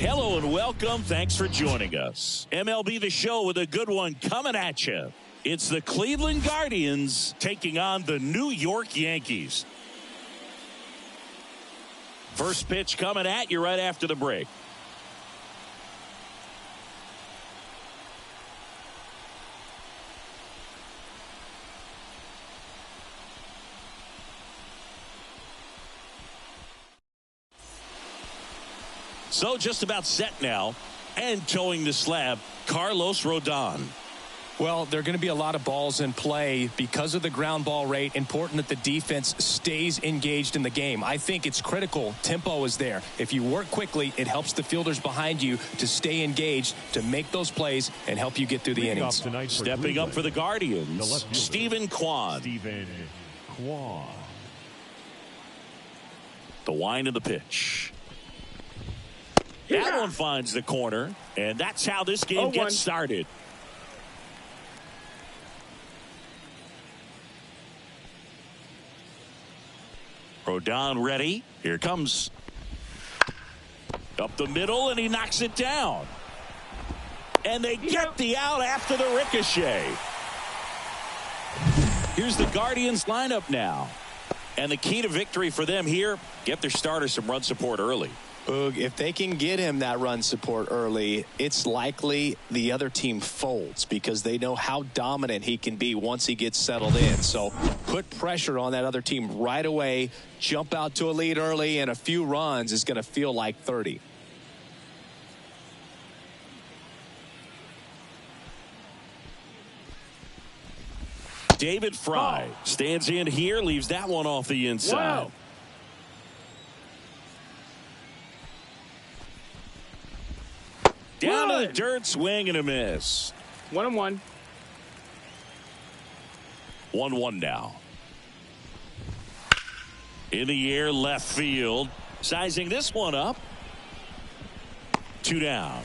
Hello and welcome. Thanks for joining us. MLB The Show with a good one coming at you. It's the Cleveland Guardians taking on the New York Yankees. First pitch coming at you right after the break. So just about set now, and towing the slab, Carlos Rodon. Well, there are going to be a lot of balls in play because of the ground ball rate. Important that the defense stays engaged in the game. I think it's critical. Tempo is there. If you work quickly, it helps the fielders behind you to stay engaged, to make those plays, and help you get through the innings. Stepping up for the Guardians, Stephen Kwan. The wind of the pitch. That one finds the corner, and that's how this game gets started. Rodon ready. Here comes. Up the middle, and he knocks it down. And they get the out after the ricochet. Here's the Guardians lineup now. And the key to victory for them here, get their starter some run support early. Boog, if they can get him that run support early, it's likely the other team folds because they know how dominant he can be once he gets settled in. So put pressure on that other team right away. Jump out to a lead early, and a few runs is going to feel like 30. David Fry stands in here, leaves that one off the inside. Wow. Down to the dirt, swing and a miss. 1-1. 1-1 now. In the air, left field. Sizing this one up. 2 down.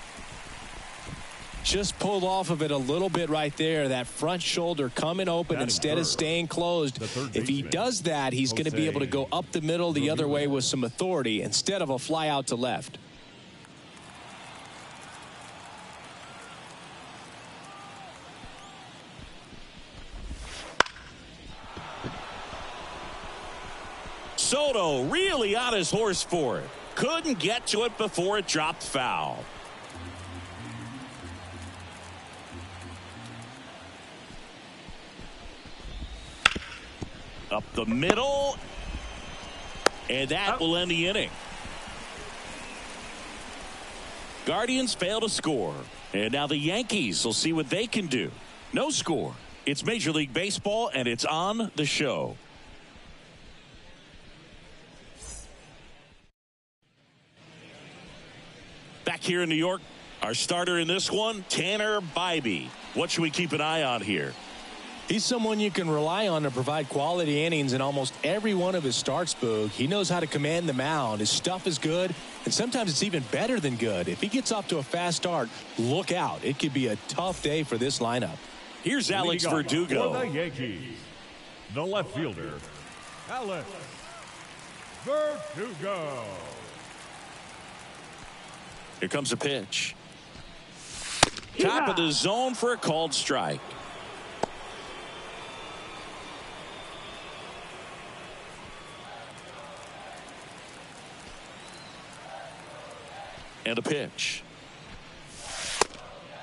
Just pulled off of it a little bit right there. That front shoulder coming open instead of staying closed. If he does that, he's going to be able to go up the middle the other way with some authority instead of a fly out to left. Soto really on his horse for it. Couldn't get to it before it dropped foul. Up the middle. And that will end the inning. Guardians fail to score. And now the Yankees will see what they can do. No score. It's Major League Baseball, and it's on the show. Back here in New York, our starter in this one, Tanner Bybee. What should we keep an eye on here? He's someone you can rely on to provide quality innings in almost every one of his starts, Boog. He knows how to command the mound. His stuff is good, and sometimes it's even better than good. If he gets off to a fast start, look out. It could be a tough day for this lineup. Here's Alex Verdugo. For the Yankees, the left fielder, Alex Verdugo. Here comes a pitch. Top of the zone for a called strike. And a pitch.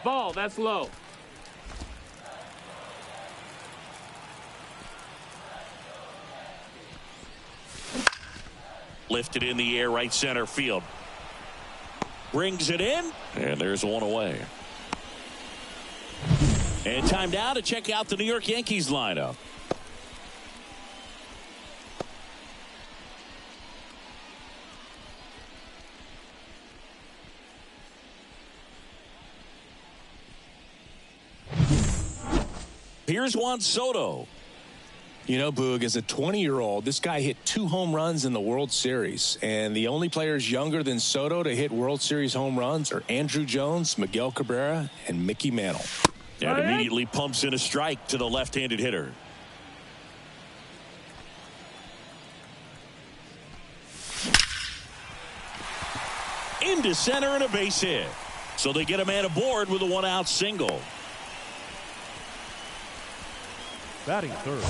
Ball, that's low. Lifted in the air, right center field. Brings it in, and there's one away. And time now to check out the New York Yankees lineup. Here's Juan Soto. You know, Boog, as a 20-year-old, this guy hit 2 home runs in the World Series. And the only players younger than Soto to hit World Series home runs are Andrew Jones, Miguel Cabrera, and Mickey Mantle. And immediately pumps in a strike to the left-handed hitter. into center and a base hit. So they get a man aboard with a one-out single. Batting third,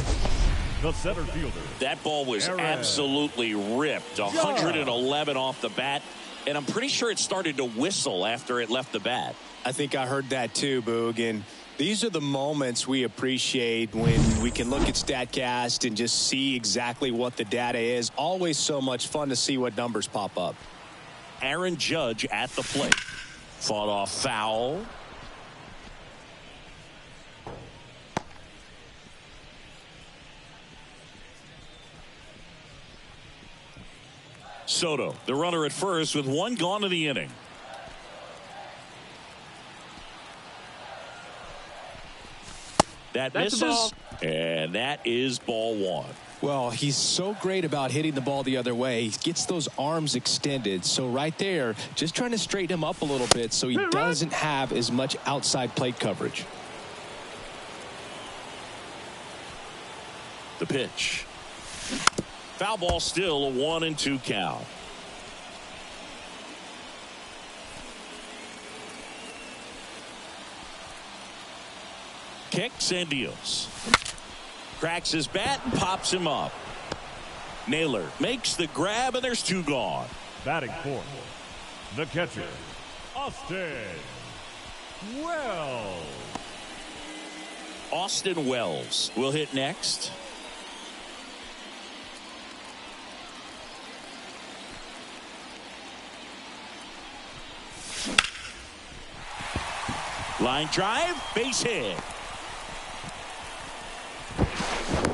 the center fielder. That ball was absolutely ripped. 111 off the bat. And I'm pretty sure it started to whistle after it left the bat. I think I heard that too, Boog. And these are the moments we appreciate when we can look at StatCast and just see exactly what the data is. Always so much fun to see what numbers pop up. Aaron Judge at the plate. Fought off foul. Soto, the runner at first with one gone in the inning. That misses, and that is ball one. Well, he's so great about hitting the ball the other way. He gets those arms extended. So right there, just trying to straighten him up a little bit so he doesn't have as much outside plate coverage. The pitch. Foul ball, still a 1-2 count. Kicks and deals. Cracks his bat and pops him up. Naylor makes the grab, and there's two gone. Batting fourth, the catcher, Austin Wells. Austin Wells will hit next. Line drive, base hit.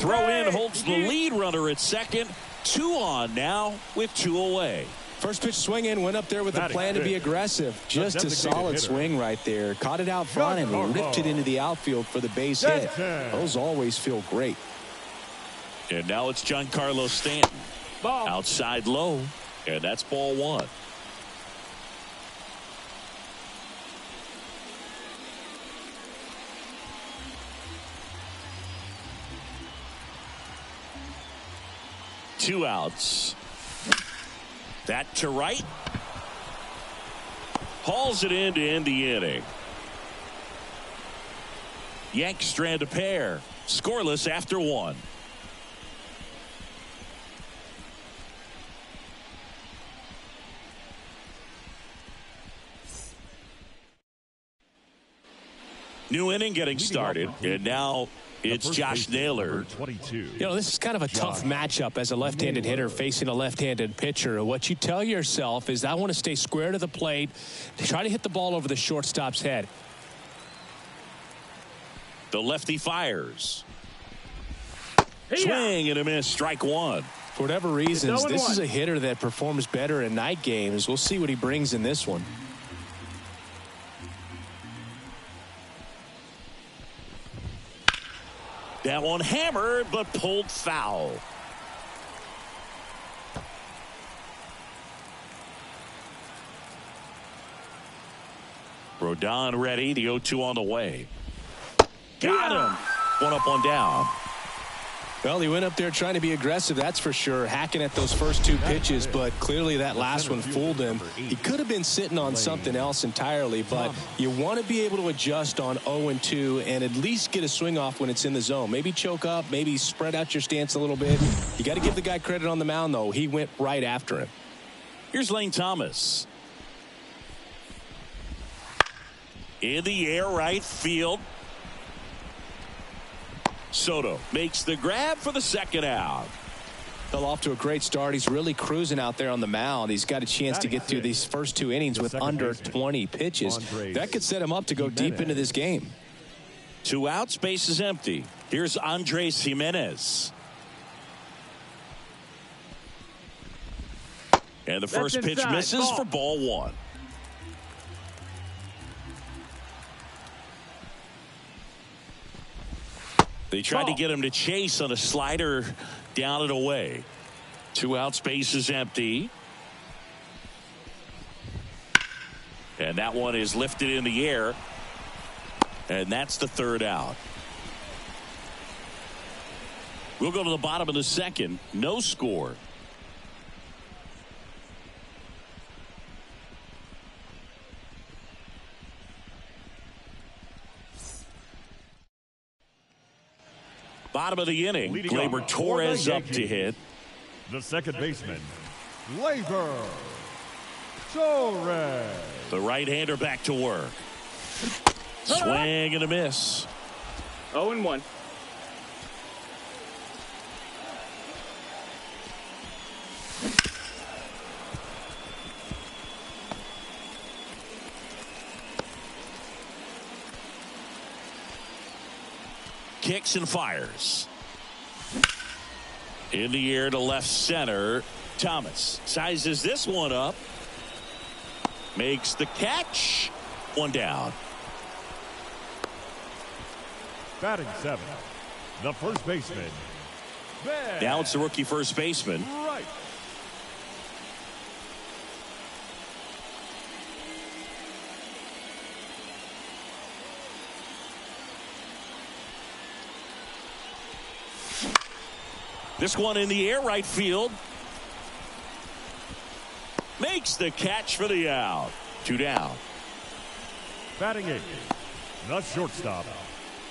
Throw in holds the lead runner at second. 2 on now with 2 away. First pitch swing in, went up there with a plan to be aggressive. Just a solid swing right there. Caught it out front and lifted into the outfield for the base hit. Those always feel great. And now it's Giancarlo Stanton. Outside low, and that's ball one. Two outs. That to right. Hauls it in to end the inning. Yanks strand a pair. Scoreless after 1. New inning getting started, and now it's Josh Naylor. 22. You know, this is kind of a tough matchup as a left-handed hitter facing a left-handed pitcher. What you tell yourself is, I want to stay square to the plate, try to hit the ball over the shortstop's head. The lefty fires. Swing and a miss, strike one. For whatever reasons, this is a hitter that performs better in night games. We'll see what he brings in this one. That one hammered, but pulled foul. Rodon ready. The 0-2 on the way. Got him. One up, one down. Well, he went up there trying to be aggressive, that's for sure, hacking at those first 2 pitches, but clearly that last one fooled him. He could have been sitting on something else entirely, but you want to be able to adjust on 0-2 and at least get a swing off when it's in the zone. Maybe choke up, maybe spread out your stance a little bit. You got to give the guy credit on the mound, though. He went right after him. Here's Lane Thomas. In the air, right field. Soto makes the grab for the second out. Fell off to a great start. He's really cruising out there on the mound. He's got a chance to get through these first 2 innings with under 20 pitches. That could set him up to go deep into this game. 2 outs, base is empty. Here's Andres Jimenez. And the first pitch misses for ball one. They tried to get him to chase on a slider down and away. 2 outs, base is empty. And that one is lifted in the air. And that's the 3rd out. We'll go to the bottom of the 2nd. No score. Bottom of the inning. Leading Gleyber off Torres for the up to hit. The second baseman, Gleyber Torres. The right-hander back to work. Swing and a miss. 0-1. Kicks and fires. In the air to left center. Thomas sizes this one up. Makes the catch. One down. Batting seven, the first baseman, Ben. Now it's the rookie first baseman. Right. This one in the air, right field. Makes the catch for the out. Two down. Batting eight, the shortstop,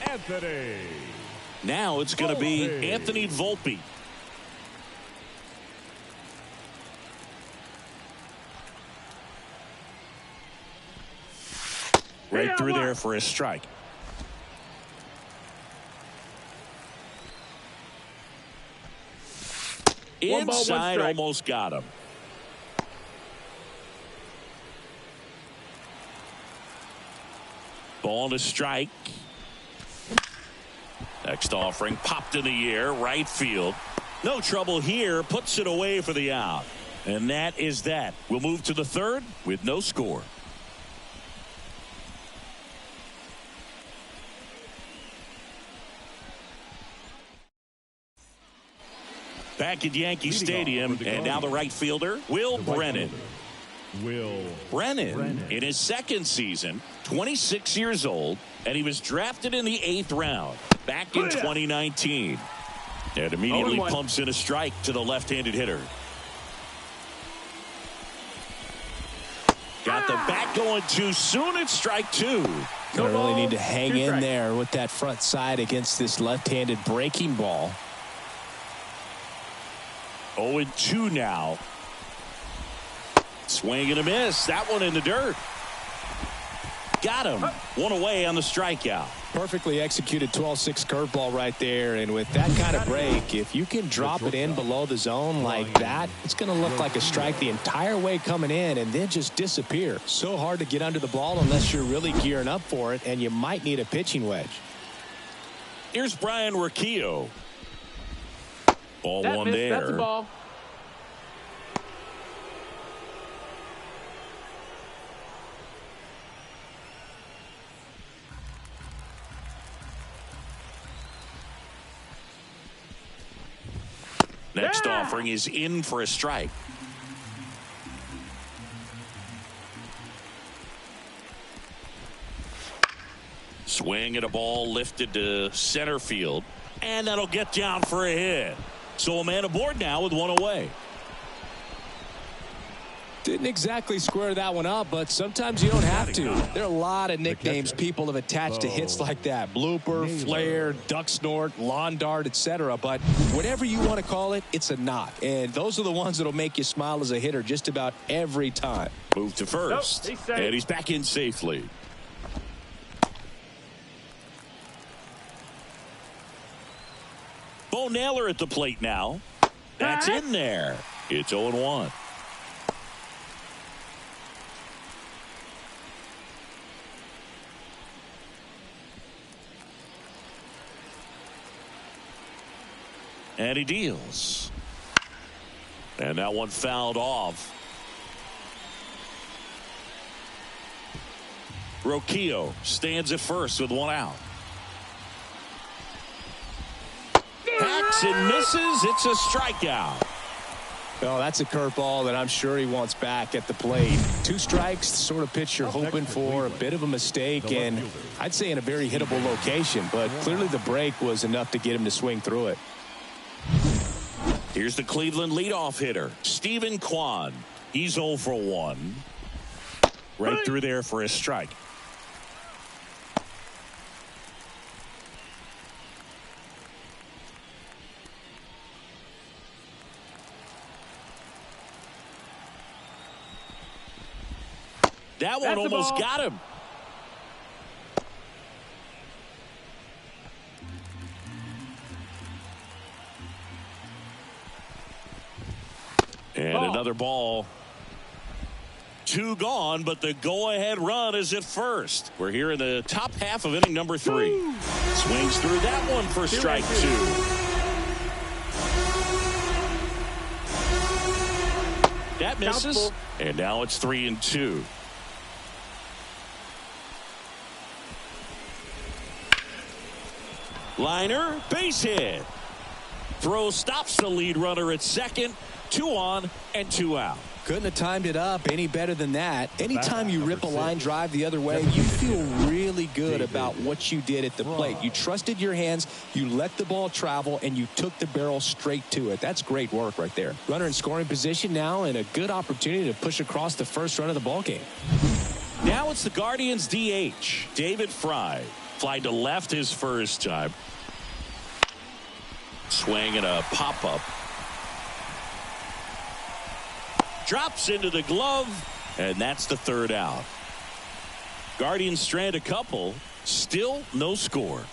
Anthony. Now it's going to be Volpe. Anthony Volpe. Right through there for a strike. One ball, one Inside, strike. almost got him. Ball to strike. Next offering popped in the air, right field. No trouble here, puts it away for the out. And that is that. We'll move to the third with no score. Back at Yankee Stadium, and now the right fielder, Will Brennan. Will Brennan, in his second season, 26 years old, and he was drafted in the 8th round back in 2019. And immediately 0-1. pumps in a strike to the left-handed hitter. Got the bat going too soon. It's strike two. Gonna really need to hang Two in strikes. there with that front side against this left-handed breaking ball. 0-2 now. Swing and a miss. That one in the dirt. Got him. One away on the strikeout. Perfectly executed 12-6 curveball right there, and with that kind of break, if you can drop it in below the zone like that, it's going to look like a strike the entire way coming in and then just disappear. So hard to get under the ball unless you're really gearing up for it, and you might need a pitching wedge. Here's Brian Riccio. Ball That one missed. there. That's a ball. Next offering is in for a strike. Swing at a ball lifted to center field, and that'll get down for a hit. So a man aboard now with one away. Didn't exactly square that one up, but sometimes you don't have to. There are a lot of nicknames people have attached to hits like that. Blooper, flare, duck snort, lawn dart, etc. But whatever you want to call it, it's a knot. And those are the ones that'll make you smile as a hitter just about every time. Move to first. Nope, he's safe. And he's back in safely. Bo Naylor at the plate now. That's in there. It's 0-1. And he deals. And that one fouled off. Rocchio stands at first with one out. Hacks and misses. It's a strikeout. Well, that's a curveball that I'm sure he wants back at the plate. 2 strikes, the sort of pitch you're hoping for, a bit of a mistake, and I'd say in a very hittable location, but clearly the break was enough to get him to swing through it. Here's the Cleveland leadoff hitter, Stephen Kwan. He's 0 for 1. Right through there for a strike. That one almost got him. And another ball. 2 gone, but the go-ahead run is at first. We're here in the top half of inning number 3. Swings through that one for strike 2. That misses, and now it's 3-2. Liner, base hit. Throw stops the lead runner at second. 2 on and 2 out. Couldn't have timed it up any better than that. Anytime you rip a line drive the other way, you feel really good about what you did at the plate. You trusted your hands, you let the ball travel, and you took the barrel straight to it. That's great work right there. Runner in scoring position now, and a good opportunity to push across the first run of the ball game. Now it's the Guardians DH, David Fry. Fly to left his first time. Swing and a pop-up. Drops into the glove, and that's the 3rd out. Guardians strand a couple, still no score.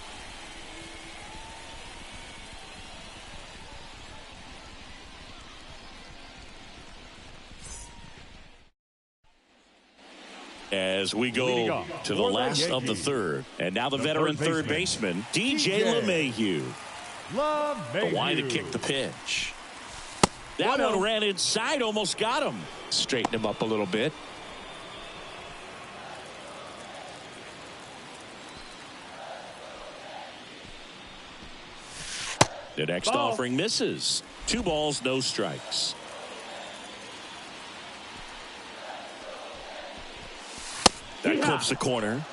As we go to the last of the 3rd, and now the veteran third baseman, DJ LeMahieu. The line to kick the pitch. That one ran inside, almost got him. Straighten him up a little bit. The next offering misses. 2 balls, no strikes. That clips the corner.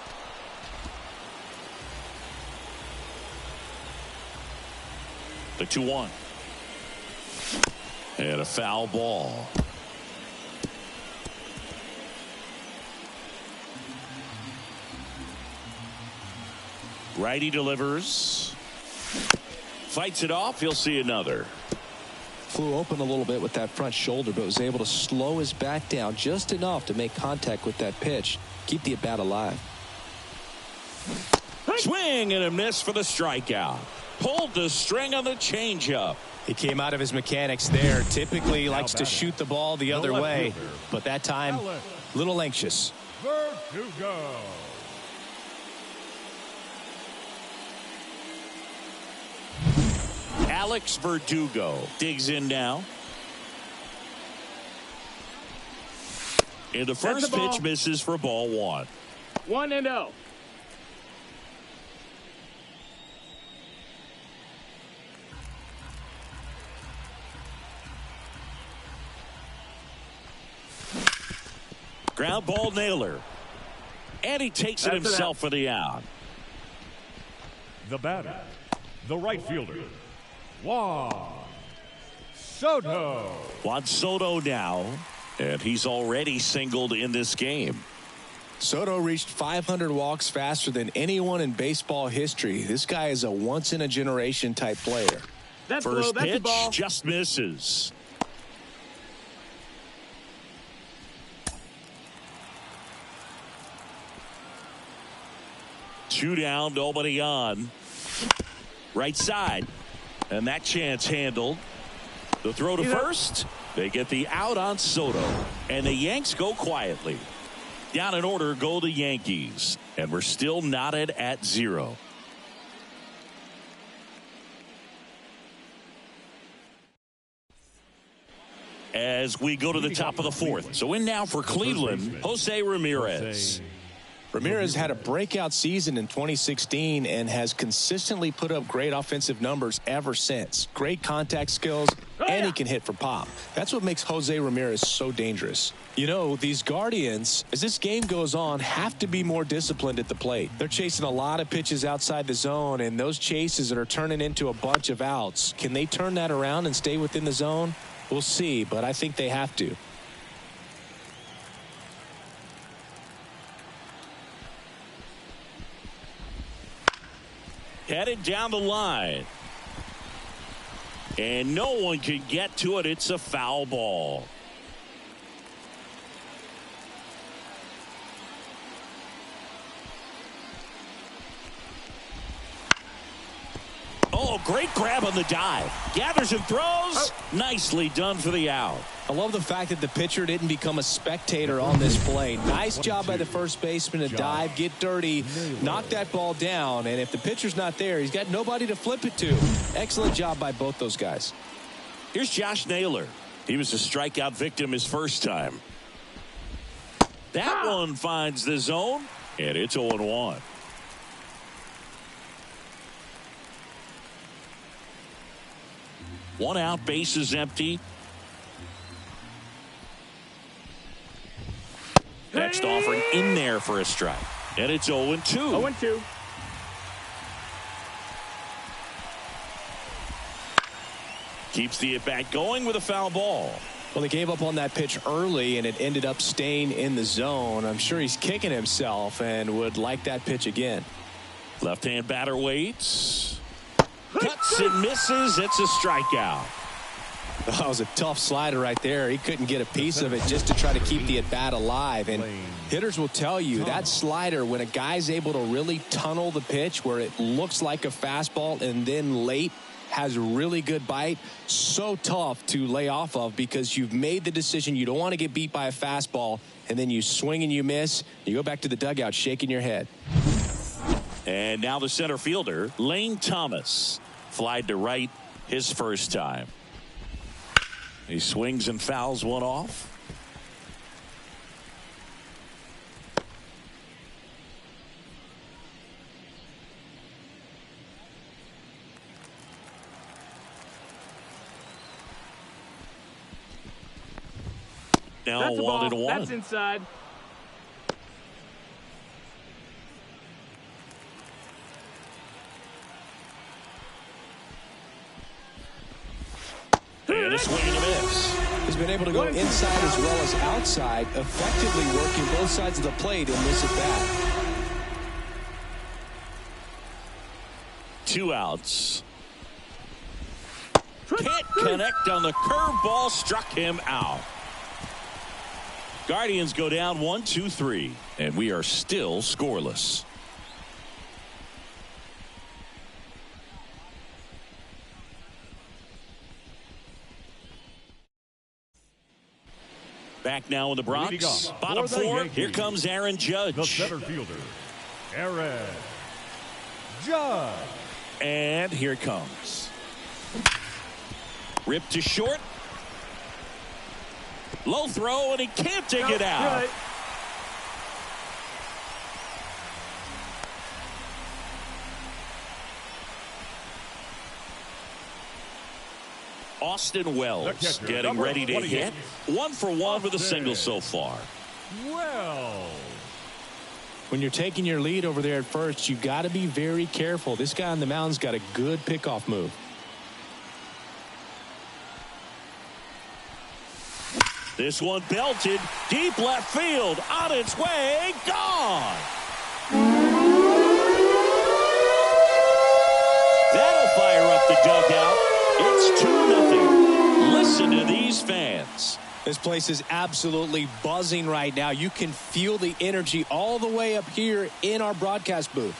The 2-1. And a foul ball. Righty delivers. Fights it off. He'll see another. Flew open a little bit with that front shoulder, but was able to slow his back down just enough to make contact with that pitch. Keep the at-bat alive. Swing and a miss for the strikeout. Pulled the string on the changeup. He came out of his mechanics there. Typically likes to shoot the ball the other way, but that time a little anxious. Verdugo. Alex Verdugo digs in now. And the first pitch misses for ball 1. 1-0. Ground ball nailer. And he takes it himself for the out. The batter, the right fielder, Juan Soto. Juan Soto now, and he's already singled in this game. Soto reached 500 walks faster than anyone in baseball history. This guy is a once-in-a-generation type player. First pitch just misses. Two down, nobody on. Right side. And that chance handled. The throw to first. They get the out on Soto. And the Yanks go quietly. Down in order go the Yankees. And we're still knotted at 0. As we go to the top of the 4th. So in now for Cleveland, Jose Ramirez. Ramirez had a breakout season in 2016 and has consistently put up great offensive numbers ever since. Great contact skills, and he can hit for pop. That's what makes Jose Ramirez so dangerous. You know, these Guardians, as this game goes on, have to be more disciplined at the plate. They're chasing a lot of pitches outside the zone, and those chases that are turning into a bunch of outs. Can they turn that around and stay within the zone? We'll see, but I think they have to. Headed down the line. And no one can get to it. It's a foul ball. great grab on the dive. Gathers and throws. Nicely done for the out. I love the fact that the pitcher didn't become a spectator on this play. Nice job by the first baseman to dive, get dirty, knock that ball down. And if the pitcher's not there, he's got nobody to flip it to. Excellent job by both those guys. Here's Josh Naylor. He was a strikeout victim his first time. That one finds the zone, and it's 0-1. One out, base is empty. Next offering in there for a strike. And it's 0-2. 0-2. Keeps the at-bat going with a foul ball. Well, he gave up on that pitch early, and it ended up staying in the zone. I'm sure he's kicking himself and would like that pitch again. Left-hand batter waits. Cuts and misses. It's a strikeout. That was a tough slider right there. He couldn't get a piece of it just to try to keep the at-bat alive. And hitters will tell you that slider, when a guy's able to really tunnel the pitch where it looks like a fastball and then late has really good bite, so tough to lay off of because you've made the decision you don't want to get beat by a fastball, and then you swing and you miss. You go back to the dugout shaking your head. And now the center fielder, Lane Thomas, flied to right his first time. He swings and fouls one off. Now That's a 1-1. ball. That's inside. And a swing and a miss. He's been able to go inside as well as outside, effectively working both sides of the plate in this at-bat. 2 outs. Can't connect on the curveball, struck him out. Guardians go down 1-2-3, and we are still scoreless. Back now in the Bronx. Bottom 4. Here comes Aaron Judge. The center fielder, Aaron Judge. And here it comes. Ripped to short. Low throw, and he can't dig it out. Right. Austin Wells getting ready to hit. 1 for 1 with a single so far. Well, When you're taking your lead over there at first, you got to be very careful. This guy on the mound's got a good pickoff move. This one belted deep left field, on its way, gone. That'll fire up the dugout. It's 2-0. Listen to these fans. This place is absolutely buzzing right now. You can feel the energy all the way up here in our broadcast booth.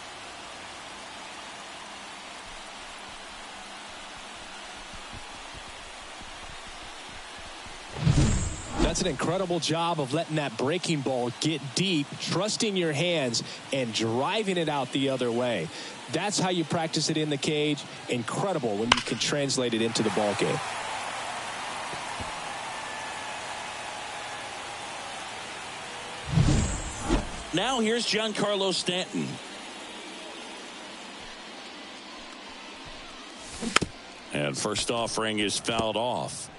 That's an incredible job of letting that breaking ball get deep, trusting your hands, and driving it out the other way. That's how you practice it in the cage. Incredible when you can translate it into the ball game. Now here's Giancarlo Stanton. And first offering is fouled off.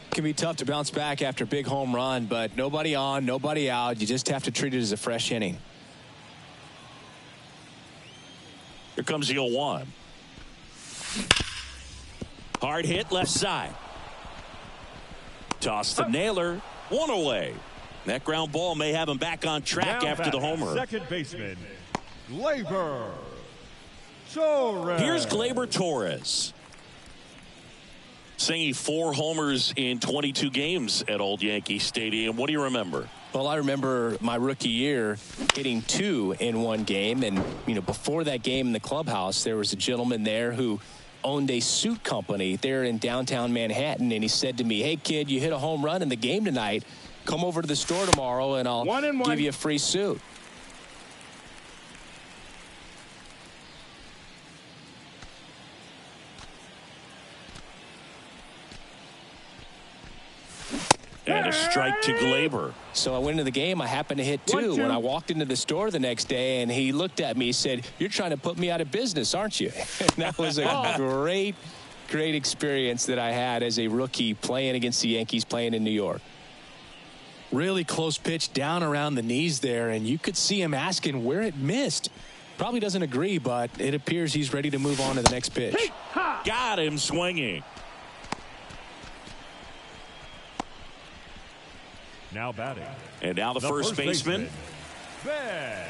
It can be tough to bounce back after a big home run, but nobody on, nobody out. You just have to treat it as a fresh inning. Here comes the 0-1. Hard hit left side. Toss to Naylor. 1 away. That ground ball may have him back on track after the homer. Second baseman, Gleyber Torres. Here's Gleyber Torres. Singing 4 homers in 22 games at Old Yankee Stadium. What do you remember? Well, I remember my rookie year hitting 2 in one game. And, before that game in the clubhouse, there was a gentleman there who owned a suit company there in downtown Manhattan. And he said to me, "Hey, kid, you hit a home run in the game tonight. Come over to the store tomorrow and I'll give you a free suit." And a strike to Glaber. So I went into the game. I happened to hit 2 when I walked into the store the next day, and he looked at me. He said, "You're trying to put me out of business, aren't you?" And that was a great experience that I had as a rookie playing against the Yankees, playing in New York. Really close pitch down around the knees there, and you could see him asking where it missed. Probably doesn't agree, but it appears he's ready to move on to the next pitch. Got him swinging. Now batting. And now the first baseman. Ben.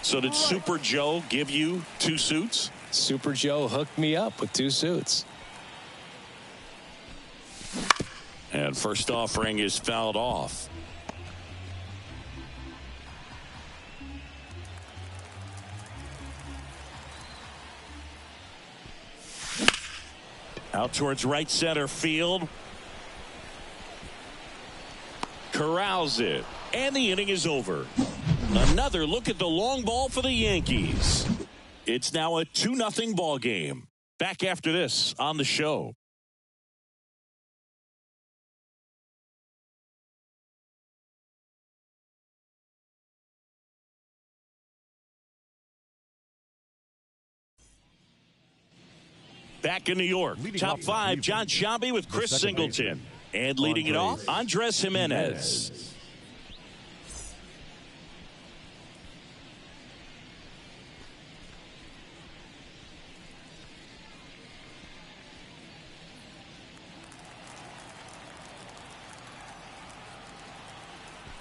So did Super Joe give you 2 suits? Super Joe hooked me up with 2 suits. And first offering is fouled off. Out towards right center field. Corrals it. And the inning is over. Another look at the long ball for the Yankees. It's now a 2-0 ball game. Back after this on the show. Back in New York, top 5, John Sciambi with Chris Singleton. And leading it off, Andres Jimenez.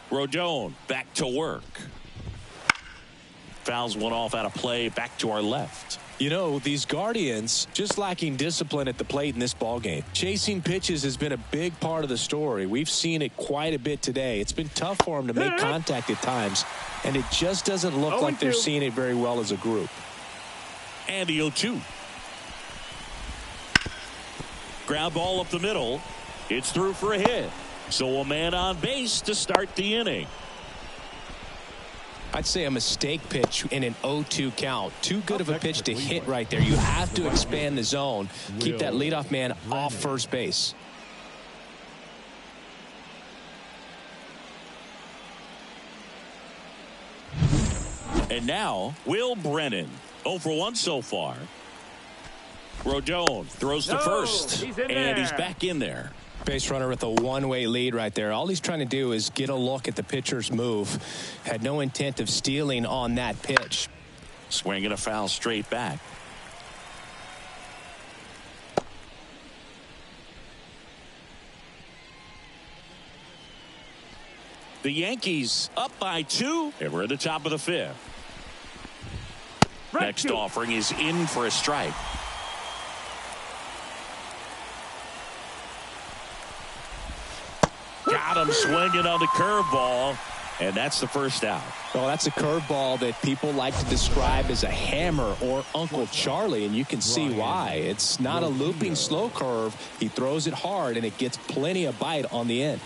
Rodon back to work. Fouls one off out of play, back to our left. These Guardians just lacking discipline at the plate in this ball game. Chasing pitches has been a big part of the story. We've seen it quite a bit today. It's been tough for them to make contact at times, and it just doesn't look like they're seeing it very well as a group. And the 0-2. Ground ball up the middle. It's through for a hit. So a man on base to start the inning. I'd say a mistake pitch in an 0-2 count. Too good of a pitch to hit right there. You have to expand the zone. Keep that leadoff man off first base. And now, Will Brennan. 0 for 1 so far. Rodon throws to first. And he's back in there. Base runner with a one-way lead right there. All he's trying to do is get a look at the pitcher's move. Had no intent of stealing on that pitch. Swinging a foul straight back. The Yankees up by 2, and we're at the top of the 5th. Next offering is in for a strike. Got him swinging on the curveball, and that's the first out. Well, that's a curveball that people like to describe as a hammer or Uncle Charlie, and you can see why. It's not a looping slow curve. He throws it hard, and it gets plenty of bite on the end.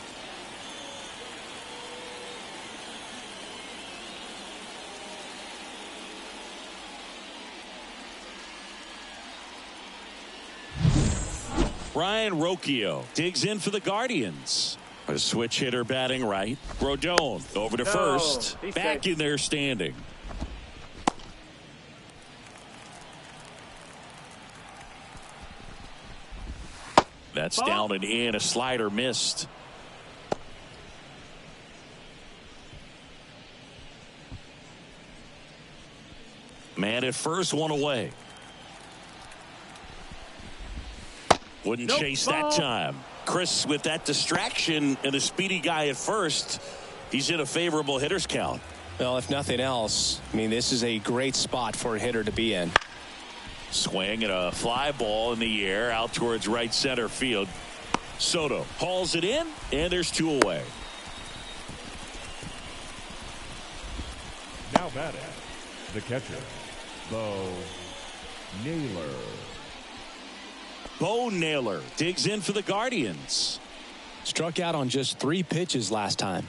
Ryan Rocchio digs in for the Guardians. A switch hitter batting right. Rodon over to first. Back in there standing. That's down and in. A slider missed. Man at first, one away. Wouldn't chase that time. Chris, with that distraction and a speedy guy at first, he's in a favorable hitter's count. Well, if nothing else, I mean, this is a great spot for a hitter to be in. Swing and a fly ball in the air out towards right center field. Soto hauls it in, and there's 2 away. Now batting, the catcher, Bo Naylor. Bo Naylor digs in for the Guardians. Struck out on just 3 pitches last time.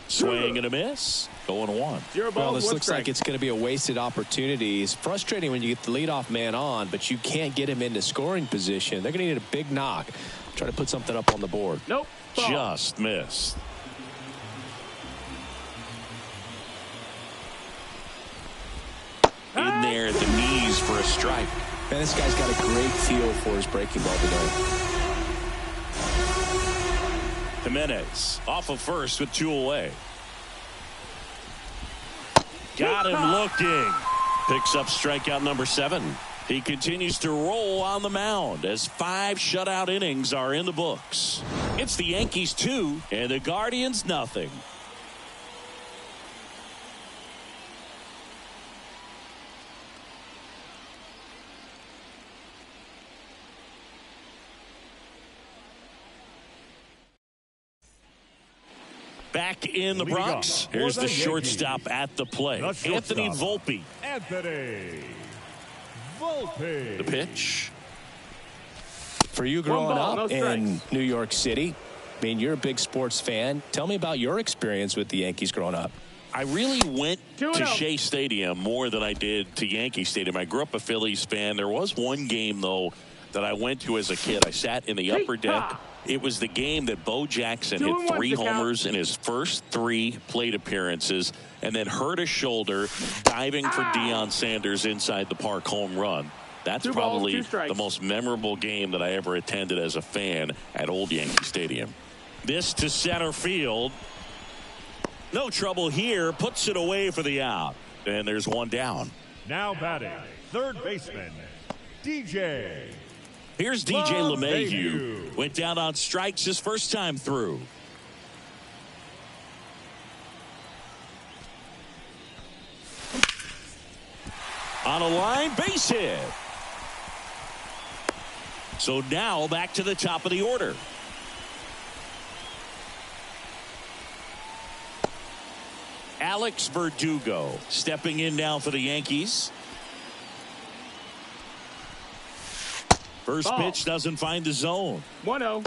Swing and a miss. 0-1. 0 balls, Well, this 1 looks strike. like it's going to be a wasted opportunity. It's frustrating when you get the leadoff man on, but you can't get him into scoring position. They're going to need a big knock. Try to put something up on the board. Nope. Ball. Just missed. In there at the knees for a strike. Man, this guy's got a great feel for his breaking ball today. Jimenez off of first with 2 away. Got him looking. Picks up strikeout number 7. He continues to roll on the mound as 5 shutout innings are in the books. It's the Yankees 2 and the Guardians nothing. Back in the Leading Bronx. off for Here's the the Yankees. shortstop at the plate. The shortstop, Anthony Volpe. Anthony Volpe. The pitch. For you growing ball, no up in strikes. New York City, I mean, you're a big sports fan. Tell me about your experience with the Yankees growing up. I really went 2-0. to Shea Stadium more than I did to Yankee Stadium. I grew up a Phillies fan. There was one game, though, that I went to as a kid. I sat in the upper deck. It was the game that Bo Jackson hit 2-1 3 to count. homers in his first 3 plate appearances and then hurt his shoulder diving for Deion Sanders inside the park home run. That's 2 balls, probably 2 strikes. the most memorable game that I ever attended as a fan at Old Yankee Stadium. This to center field. No trouble here. Puts it away for the out. And there's 1 down. Now batting, third baseman, DJ. Here's DJ LeMahieu. LeMahieu. Went down on strikes his first time through. On a line, base hit. So now back to the top of the order. Alex Verdugo stepping in now for the Yankees. First Ball. pitch doesn't find the zone. 1-0.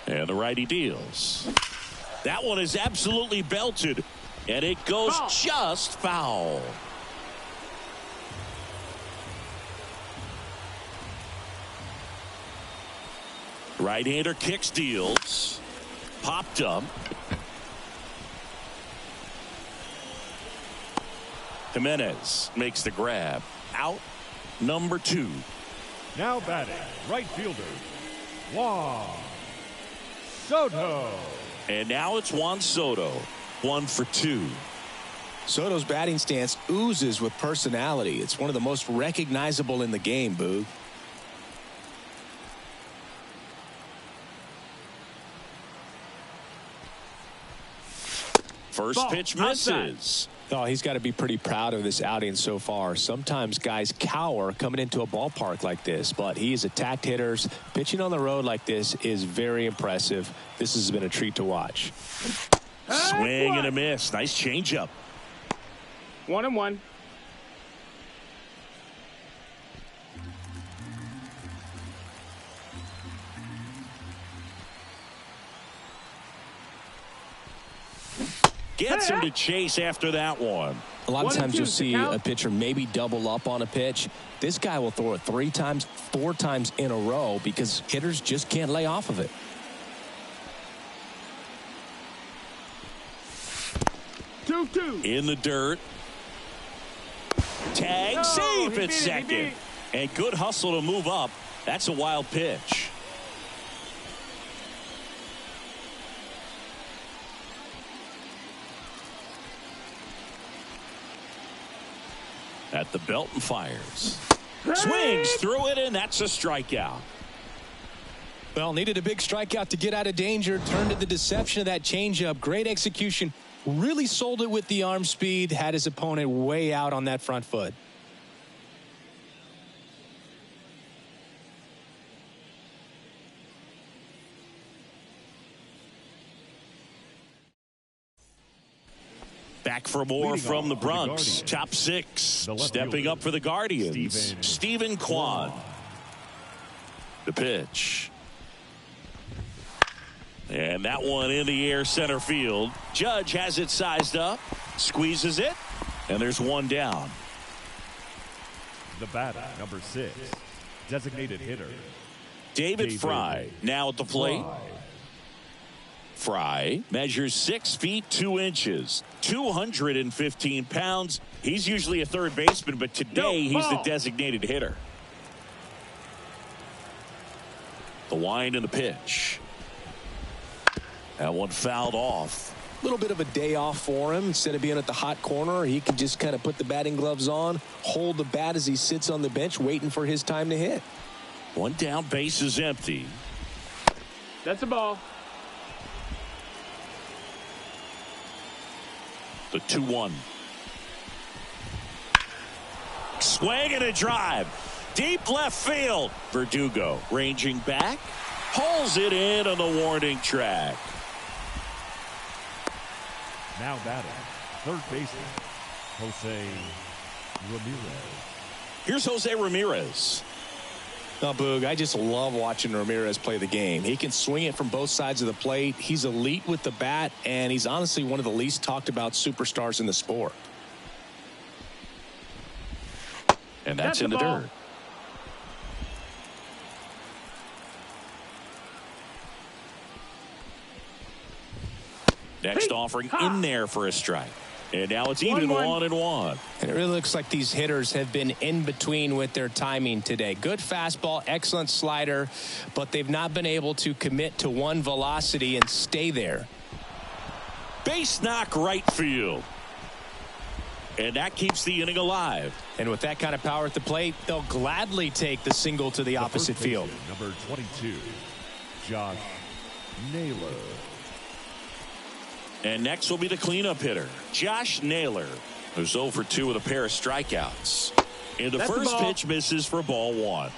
And the righty deals. That one is absolutely belted. And it goes Foul. just foul. Right-hander kicks, deals. Popped up. Jimenez makes the grab. Out number 2. Now batting, right fielder, Juan Soto. And now it's Juan Soto. 1 for 2. Soto's batting stance oozes with personality. It's one of the most recognizable in the game, Boog. First Ball. pitch Outside. misses. Oh, he's got to be pretty proud of this outing so far. Sometimes guys cower coming into a ballpark like this, but he's attacked hitters. Pitching on the road like this is very impressive. This has been a treat to watch. Swing and a miss. Nice changeup. 1-1. Gets him to chase after that one. A lot of 1-2 times you'll to see count. a pitcher maybe double up on a pitch. This guy will throw it 3 times, 4 times in a row because hitters just can't lay off of it. In the dirt. Tag, No, safe he at beat it, he second. beat it. And good hustle to move up. That's a wild pitch. At the belt and fires. Swings through it, and that's a strikeout. Well, needed a big strikeout to get out of danger. Turned to the deception of that changeup. Great execution. Really sold it with the arm speed. Had his opponent way out on that front foot. Back for more from the Bronx. Top six. Stepping up for the Guardians. Stephen Kwan. The pitch. And that one in the air center field. Judge has it sized up. Squeezes it. And there's one down. The batter, number 6. Designated hitter. David Fry now at the plate. Fry measures 6 feet 2 inches, 215 pounds. He's usually a third baseman, but today he's the designated hitter. The wind and the pitch. That one fouled off. A little bit of a day off for him. Instead of being at the hot corner, he can just kind of put the batting gloves on, hold the bat as he sits on the bench waiting for his time to hit. One down, base is empty. That's a ball. The 2-1. Swing and a drive. Deep left field. Verdugo ranging back. Pulls it in on the warning track. Now batting, third baseman, Jose Ramirez. Here's Jose Ramirez. Now, Boog, I just love watching Ramirez play the game. He can swing it from both sides of the plate. He's elite with the bat, and he's honestly one of the least talked about superstars in the sport. And that's in the dirt. Next offering in there for a strike. And now it's even 1-1. And it really looks like these hitters have been in between with their timing today. Good fastball, excellent slider, but they've not been able to commit to one velocity and stay there. Base knock right field. And that keeps the inning alive. And with that kind of power at the plate, they'll gladly take the single to the opposite field. Number 22, Josh Naylor. And next will be the cleanup hitter, Josh Naylor, who's 0 for 2 with a pair of strikeouts. And the first pitch misses for ball 1.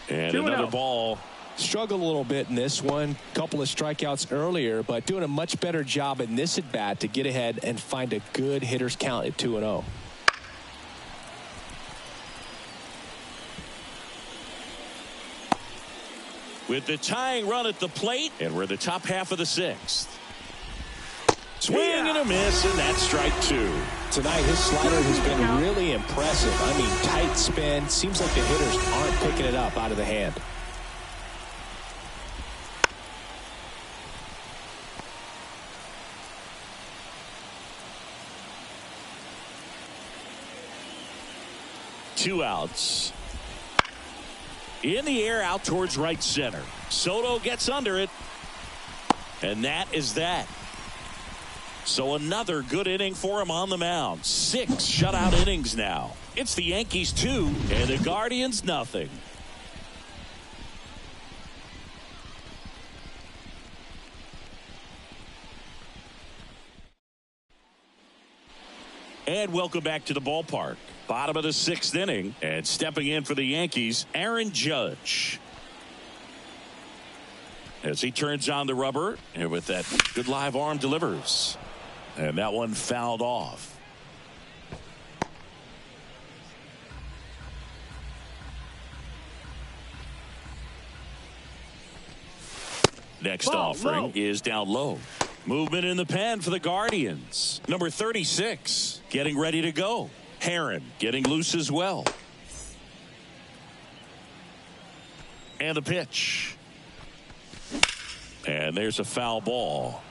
And another ball. Struggled a little bit in this one. Couple of strikeouts earlier, but doing a much better job in this at bat to get ahead and find a good hitter's count at 2-0. With the tying run at the plate, and we're the top half of the 6th. Swing and a miss, and that's strike 2. Tonight, his slider has been really impressive. I mean, tight spin. Seems like the hitters aren't picking it up out of the hand. Two outs. In the air out towards right center. Soto gets under it. And that is that. So another good inning for him on the mound. 6 shutout innings now. It's the Yankees 2 and the Guardians nothing. And welcome back to the ballpark. Bottom of the 6th inning, and stepping in for the Yankees, Aaron Judge. As he turns on the rubber, and with that good live arm delivers. And that one fouled off. Next offering is down low. Movement in the pen for the Guardians. Number 36 getting ready to go. Herron getting loose as well. And the pitch. And there's a foul ball.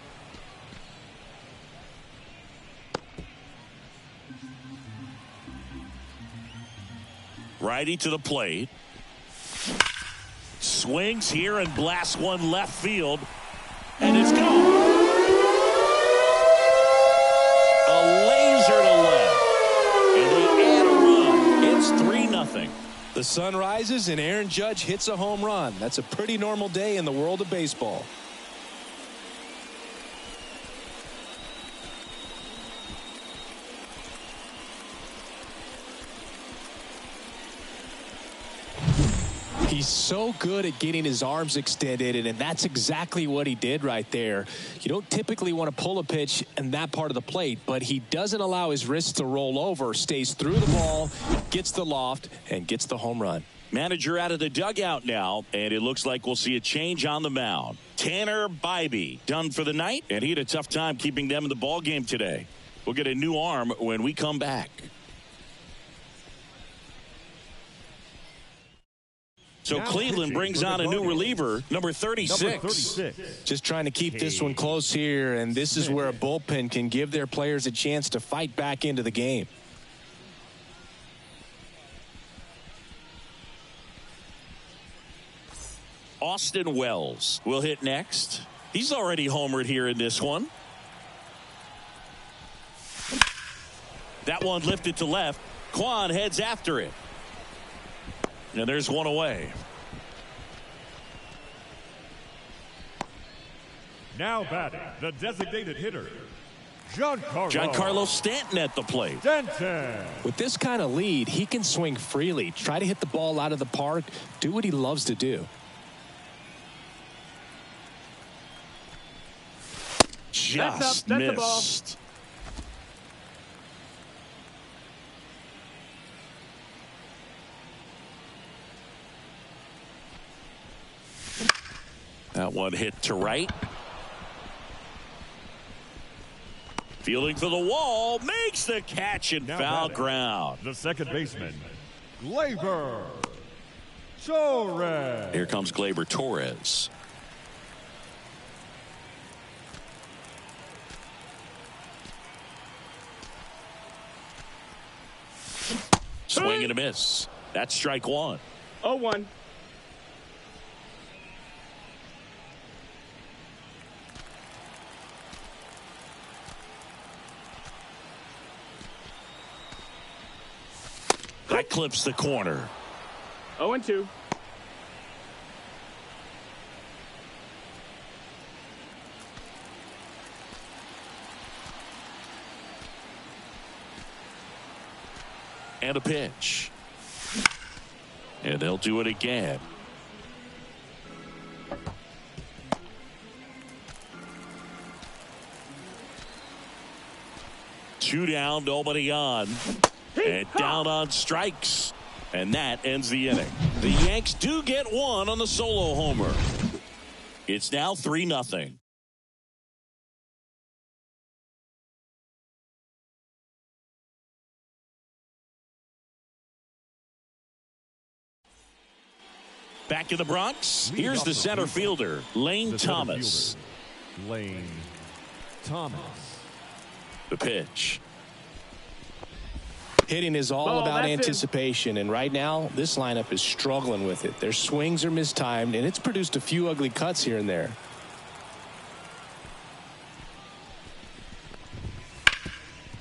Righty to the plate. swings here and blasts one left field. And it's gone. A laser to left. And they add a run. It's 3-0. The sun rises and Aaron Judge hits a home run. That's a pretty normal day in the world of baseball. He's so good at getting his arms extended, and that's exactly what he did right there. You don't typically want to pull a pitch in that part of the plate, but he doesn't allow his wrists to roll over, stays through the ball, gets the loft, and gets the home run. Manager out of the dugout now, and it looks like we'll see a change on the mound. Tanner Bybee done for the night, and he had a tough time keeping them in the ball game today. We'll get a new arm when we come back. So Cleveland brings on a new reliever, number 36. Just trying to keep this one close here, and this is where a bullpen can give their players a chance to fight back into the game. Austin Wells will hit next. He's already homered here in this one. That one lifted to left. Kwan heads after it. And there's one away. Now batting, the designated hitter, Giancarlo Stanton at the plate. Stanton. With this kind of lead, he can swing freely, try to hit the ball out of the park, do what he loves to do. Just That's a ball. missed. That one hit to right. Fielding for the wall, makes the catch in foul ground. The second baseman, Gleyber Torres. Here comes Gleyber Torres. Swing and a miss. That's strike one. 0-1. That clips the corner. 0-2. And a pitch. And they'll do it again. Two down, nobody on. And down on strikes. And that ends the inning. The Yanks do get one on the solo homer. It's now 3-0. Back in the Bronx, here's the center fielder, Lane Thomas. Lane Thomas. The pitch. Hitting is all Ball, about that's anticipation, and right now this lineup is struggling with it. Their swings are mistimed, and it's produced a few ugly cuts here and there.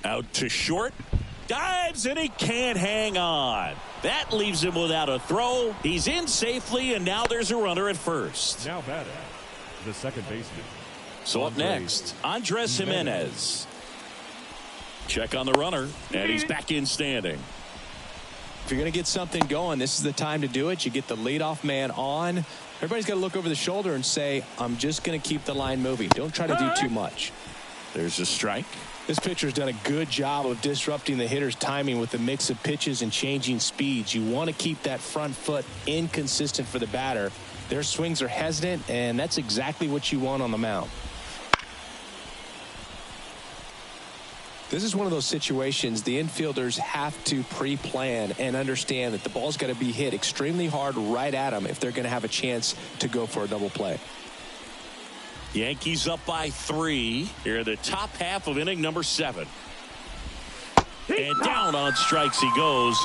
Out to short. Dives, and he can't hang on. That leaves him without a throw. He's in safely, and now there's a runner at first. Now batting, the second baseman. So up next, Andres Jimenez. Check on the runner, and he's back in standing. If you're going to get something going, this is the time to do it. You get the leadoff man on. Everybody's got to look over the shoulder and say, I'm just going to keep the line moving. Don't try to do too much. There's a strike. This pitcher's done a good job of disrupting the hitter's timing with the mix of pitches and changing speeds. You want to keep that front foot inconsistent for the batter. Their swings are hesitant, and that's exactly what you want on the mound. This is one of those situations the infielders have to pre-plan and understand that the ball's got to be hit extremely hard right at them if they're going to have a chance to go for a double play. Yankees up by 3 here in the top half of inning number 7. And down on strikes he goes.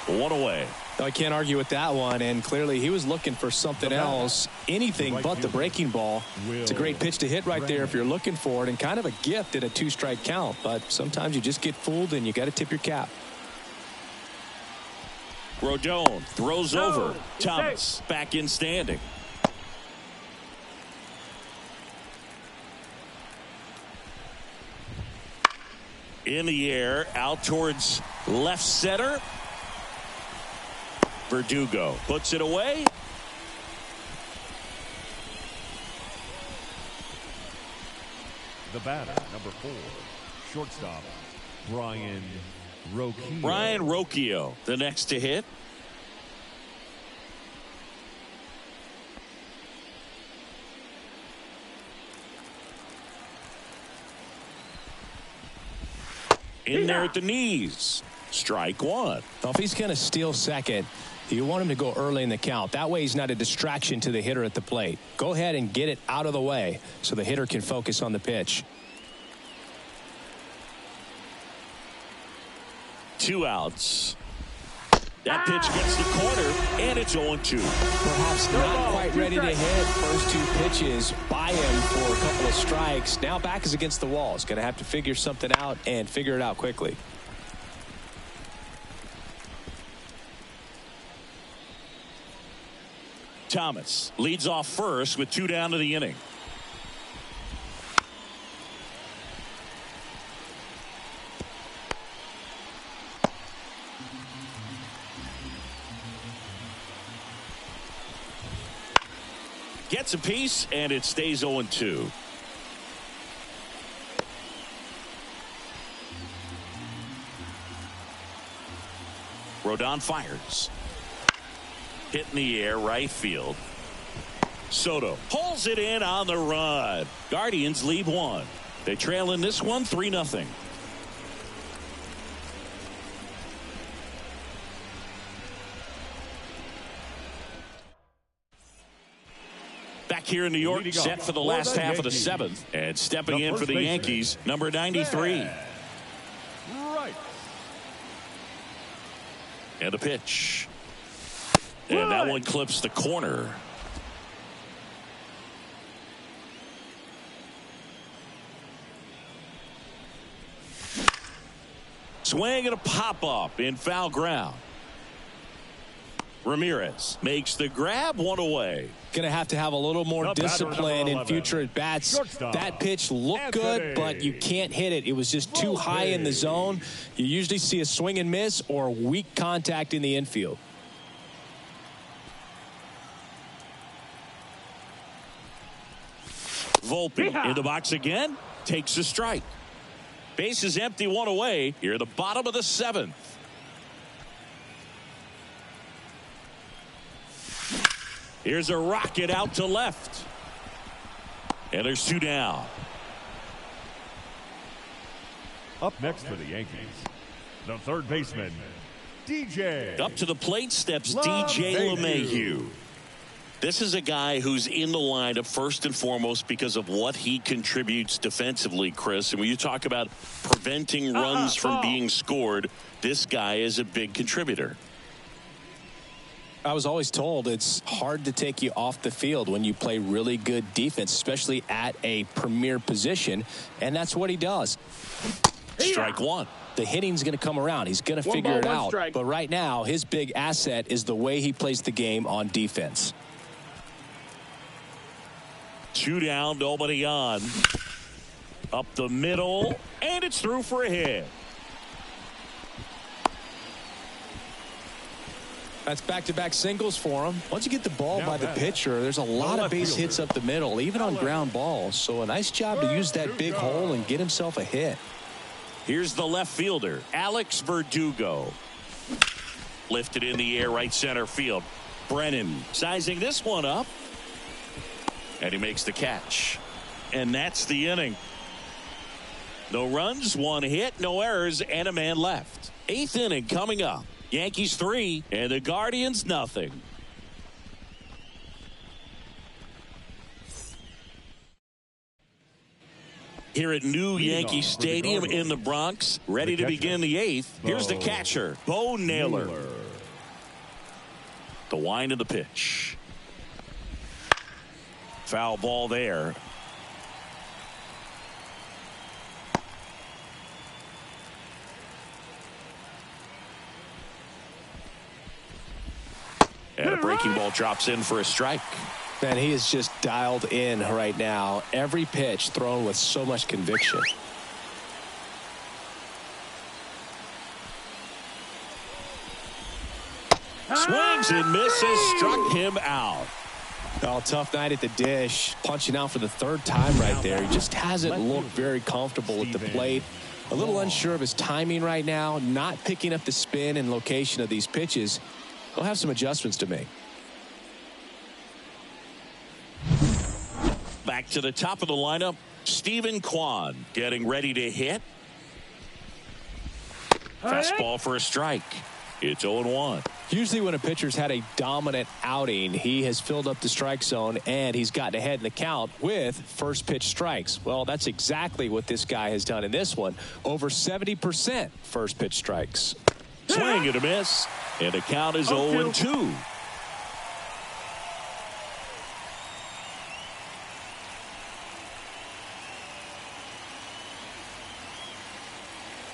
One away. No, I can't argue with that one, and clearly he was looking for something else, anything but the breaking ball. It's a great pitch to hit right there if you're looking for it, and kind of a gift at a 2-strike count, but sometimes you just get fooled and you got to tip your cap. Rodon throws over. Thomas back in standing. In the air, out towards left center. Verdugo puts it away. The batter, number 4, shortstop, Brian Rocchio. Brian Rocchio, the next to hit. In there at the knees. Strike one. Well, if he's going to steal second, you want him to go early in the count. That way he's not a distraction to the hitter at the plate. Go ahead and get it out of the way so the hitter can focus on the pitch. 2 outs. That pitch gets the corner, and it's 0-2. Perhaps not quite ready to hit. First 2 pitches by him for a couple of strikes. Now back is against the wall. He's going to have to figure something out and figure it out quickly. Thomas leads off first with 2 down to the inning. Gets a piece, and it stays 0-2. Rodon fires. Hit in the air, right field. Soto pulls it in on the run. Guardians lead 1. They trail in this one 3-0. Back here in New York, set for the last half of the 7th. And stepping in for the Yankees, number 93. Right. And a pitch. And that one clips the corner. Swing and a pop-up in foul ground. Ramirez makes the grab, 1 away. Going to have a little more discipline in future at bats. That pitch looked good, but you can't hit it. It was just too high in the zone. You usually see a swing and miss or weak contact in the infield. Volpe in the box again, takes a strike. Base is empty, 1 away. Here at the bottom of the 7th. Here's a rocket out to left. And there's 2 down. Up next for the Yankees, the third baseman, DJ. Up to the plate steps DJ LeMahieu. This is a guy who's in the lineup first and foremost because of what he contributes defensively, Chris. And when you talk about preventing runs from being scored, this guy is a big contributor. I was always told it's hard to take you off the field when you play really good defense, especially at a premier position, and that's what he does. Strike 1. The hitting's going to come around. He's going to figure it out. Strike. But right now, his big asset is the way he plays the game on defense. 2 down, nobody on. Up the middle, and it's through for a hit. That's back-to-back singles for him. Once you get the ball by the pitcher, there's a lot of base hits up the middle, even on ground balls. So a nice job to use that big hole and get himself a hit. Here's the left fielder, Alex Verdugo. Lifted in the air, right center field. Brennan sizing this one up. And he makes the catch. And that's the inning. No runs, 1 hit, no errors, and a man left. 8th inning coming up. Yankees 3 and the Guardians nothing. Here at new Yankee Stadium in the Bronx, ready to begin the 8th. Here's the catcher, Bo Naylor. The wind of the pitch. Foul ball there. And a breaking ball drops in for a strike. Man, he is just dialed in right now. Every pitch thrown with so much conviction. Swings and misses, struck him out. Oh, tough night at the dish. Punching out for the third time right there. He just hasn't looked very comfortable at the plate. A little unsure of his timing right now. Not picking up the spin and location of these pitches. He'll have some adjustments to make. Back to the top of the lineup. Stephen Kwan getting ready to hit. Fastball for a strike. It's 0-1. Usually when a pitcher's had a dominant outing, he has filled up the strike zone and he's gotten ahead in the count with first pitch strikes. Well, that's exactly what this guy has done in this one. Over 70% first pitch strikes. Swing and a miss. And the count is 0-2.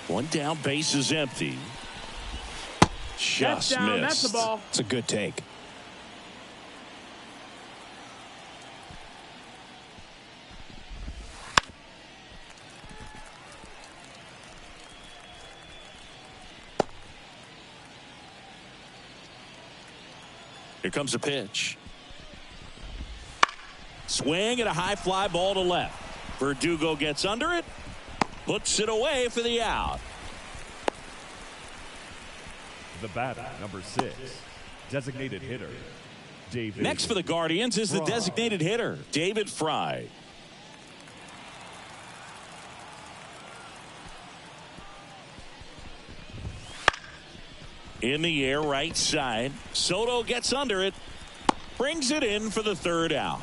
One down, base is empty. Just down, missed. that's the ball. It's a good take. Here comes a pitch. Swing and a high fly ball to left. Verdugo gets under it. Puts it away for the out. The batter, number 6, designated hitter, David. Next for the Guardians is the designated hitter, David Fry. In the air, right side. Soto gets under it. Brings it in for the third out.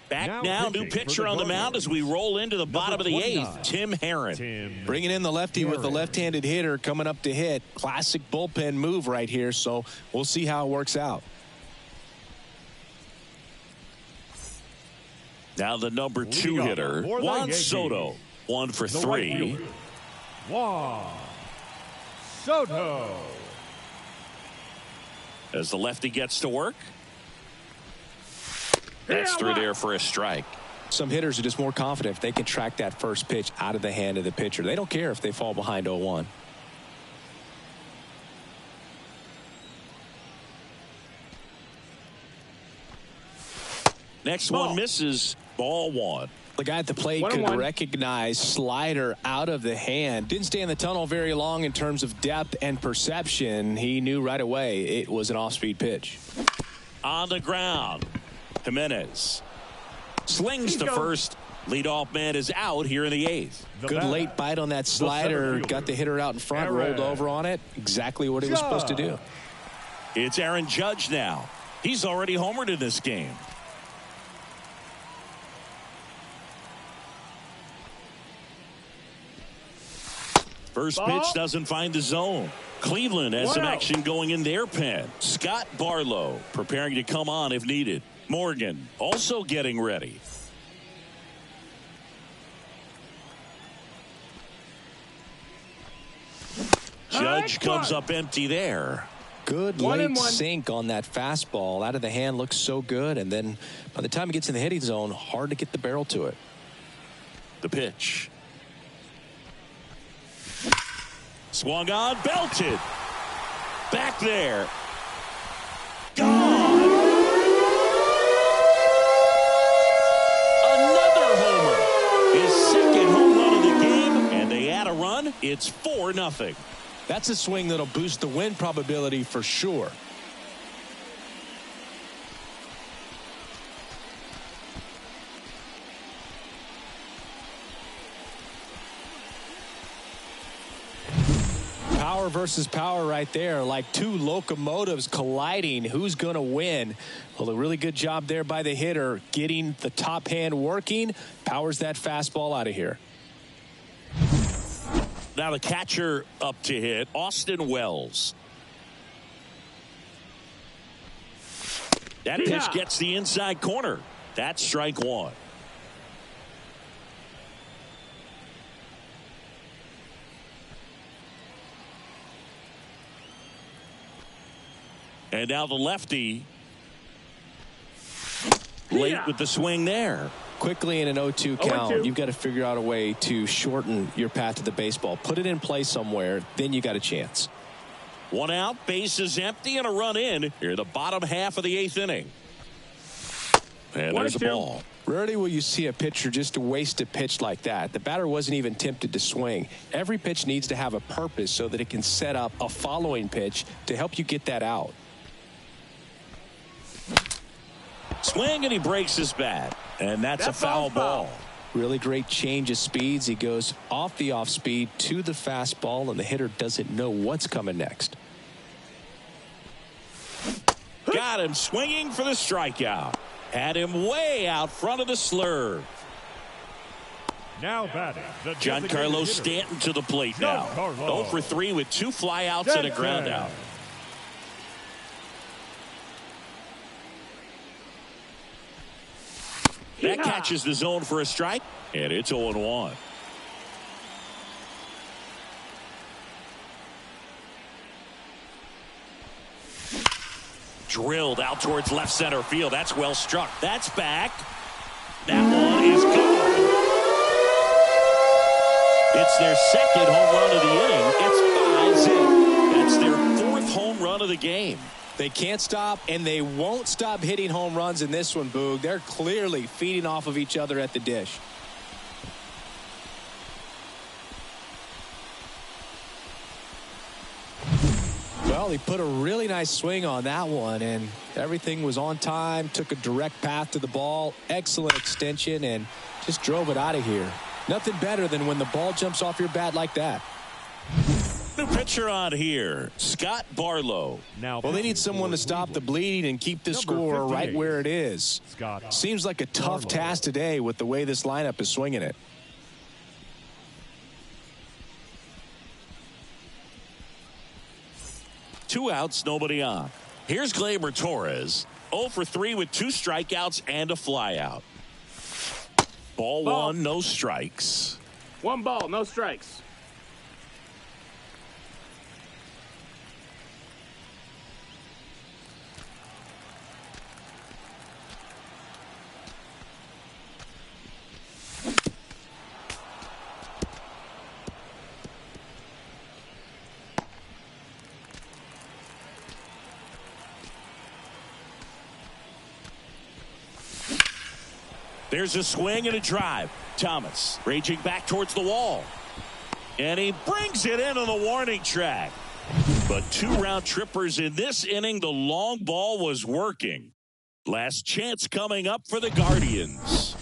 Back now new pitcher on the mound as we roll into the bottom of the 8th, Tim Herron. Bringing in the lefty with the left-handed hitter coming up to hit. Classic bullpen move right here, so we'll see how it works out. Now the number 2 hitter, Juan Soto, 1 for 3. Juan Soto. As the lefty gets to work. That's through there for a strike. Some hitters are just more confident if they can track that first pitch out of the hand of the pitcher. They don't care if they fall behind 0-1. Next one misses. Ball 1. The guy at the plate could recognize slider out of the hand. Didn't stay in the tunnel very long in terms of depth and perception. He knew right away it was an off-speed pitch. On the ground. Jimenez slings to first. Leadoff man is out here in the 8th. Good late bite on that slider. Got the hitter out in front, rolled over on it. Exactly what he was supposed to do. It's Aaron Judge now. He's already homered in this game. First pitch doesn't find the zone. Cleveland has some action going in their pen. Scott Barlow preparing to come on if needed. Morgan also getting ready. Judge comes up empty there. Good late sink on that fastball. Out of the hand looks so good, and then by the time it gets in the hitting zone, hard to get the barrel to it. The pitch. Swung on, belted. Back there. Gone. Another homer. His second home run of the game, and they add a run. It's 4-0. That's a swing that'll boost the win probability for sure. power versus power right there, like two locomotives colliding. Who's going to win? Well, a really good job there by the hitter, getting the top hand working, powers that fastball out of here. Now the catcher up to hit, Austin Wells. That pitch gets the inside corner. That's strike one. And now the lefty late with the swing there. Quickly in an 0-2 count, you've got to figure out a way to shorten your path to the baseball. Put it in play somewhere, then you got a chance. One out, base is empty, and a run in here in the bottom half of the 8th inning. And there's a ball. Rarely will you see a pitcher just waste a pitch like that. The batter wasn't even tempted to swing. Every pitch needs to have a purpose so that it can set up a following pitch to help you get that out. Swing, and he breaks his bat. And that's a foul ball. Really great change of speeds. He goes off the off speed to the fastball, and the hitter doesn't know what's coming next. Got him swinging for the strikeout. Had him way out front of the slurve. Now batting, Giancarlo Stanton to the plate now. 0 for 3 with 2 flyouts and a ground out. That catches the zone for a strike, and it's 0-1. Drilled out towards left center field. That's well struck. That's back. That one is gone. It's their second home run of the inning. It's 5-zip. That's their 4th home run of the game. They can't stop, and they won't stop hitting home runs in this one, Boog. They're clearly feeding off of each other at the dish. Well, he put a really nice swing on that one, and everything was on time, took a direct path to the ball, excellent extension, and just drove it out of here. Nothing better than when the ball jumps off your bat like that. New pitcher on here, Scott Barlow. Well, they need someone to stop the bleeding and keep the score right where it is. Seems like a tough task today with the way this lineup is swinging it. Two outs, nobody on. Here's Gleyber Torres, 0 for 3 with 2 strikeouts and a flyout. Ball 1, no strikes. 1 ball, no strikes. There's a swing and a drive. Thomas raging back towards the wall. And he brings it in on the warning track. But 2 round trippers in this inning. The long ball was working. Last chance coming up for the Guardians.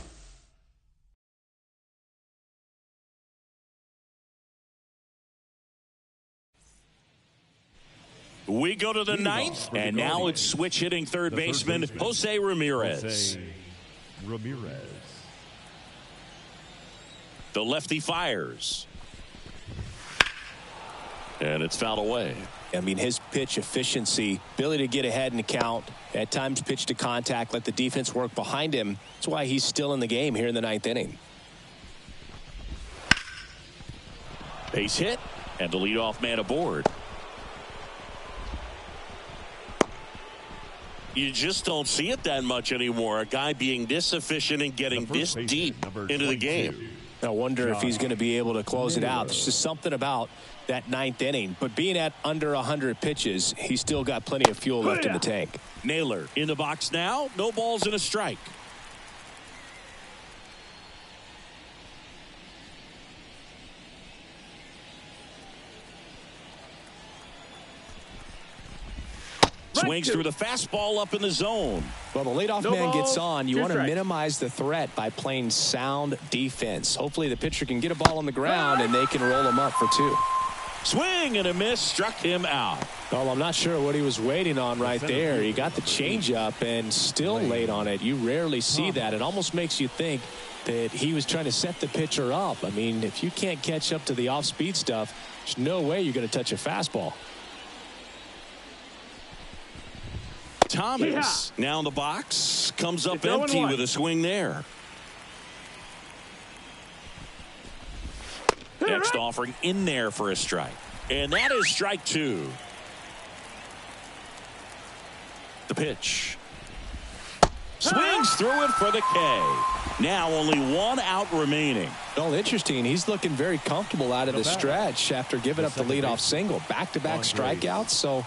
We go to the 9th, and now it's switch hitting third baseman Jose Ramirez. The lefty fires. And it's fouled away. I mean, his pitch efficiency, ability to get ahead in the count, at times pitch to contact, let the defense work behind him. That's why he's still in the game here in the 9th inning. Base hit, and the leadoff man aboard. You just don't see it that much anymore. A guy being this efficient and getting this deep into the game. I wonder if he's going to be able to close it out. There's just something about that 9th inning. But being at under 100 pitches, he's still got plenty of fuel left in the tank. Naylor in the box now. No balls and a strike. Swings through the fastball up in the zone. Well, the leadoff man gets on. You want to minimize the threat by playing sound defense. Hopefully the pitcher can get a ball on the ground and they can roll him up for 2. Swing and a miss, struck him out. Well, I'm not sure what he was waiting on right there. He got the changeup and still late on it. You rarely see that. It almost makes you think that he was trying to set the pitcher up. I mean, if you can't catch up to the off-speed stuff, there's no way you're going to touch a fastball. Thomas now in the box, comes up empty with a swing there. Next offering in there for a strike. And that is strike two. The pitch. Swings through it for the K. Now only one out remaining. Well, interesting. He's looking very comfortable out of the stretch after giving up the leadoff single. Back-to-back strikeouts. So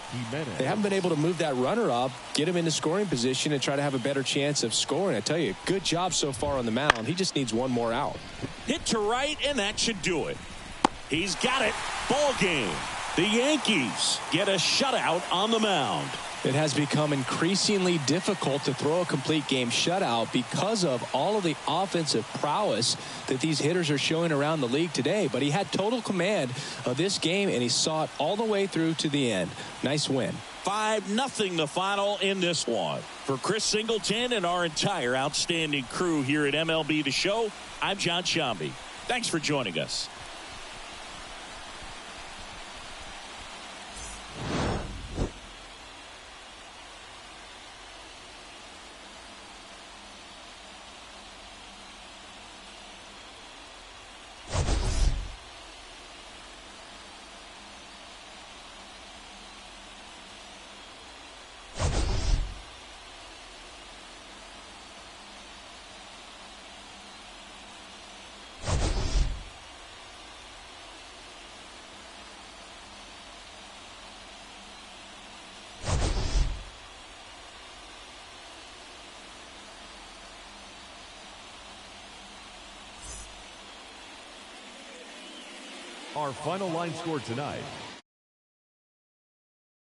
they haven't been able to move that runner up, get him into scoring position, and try to have a better chance of scoring. I tell you, good job so far on the mound. He just needs one more out. Hit to right, and that should do it. He's got it. Ball game. The Yankees get a shutout on the mound. It has become increasingly difficult to throw a complete game shutout because of all of the offensive prowess that these hitters are showing around the league today. But he had total command of this game, and he saw it all the way through to the end. Nice win. 5-0 the final in this one. For Chris Singleton and our entire outstanding crew here at MLB The Show, I'm John Shambi. Thanks for joining us. Our final line score tonight,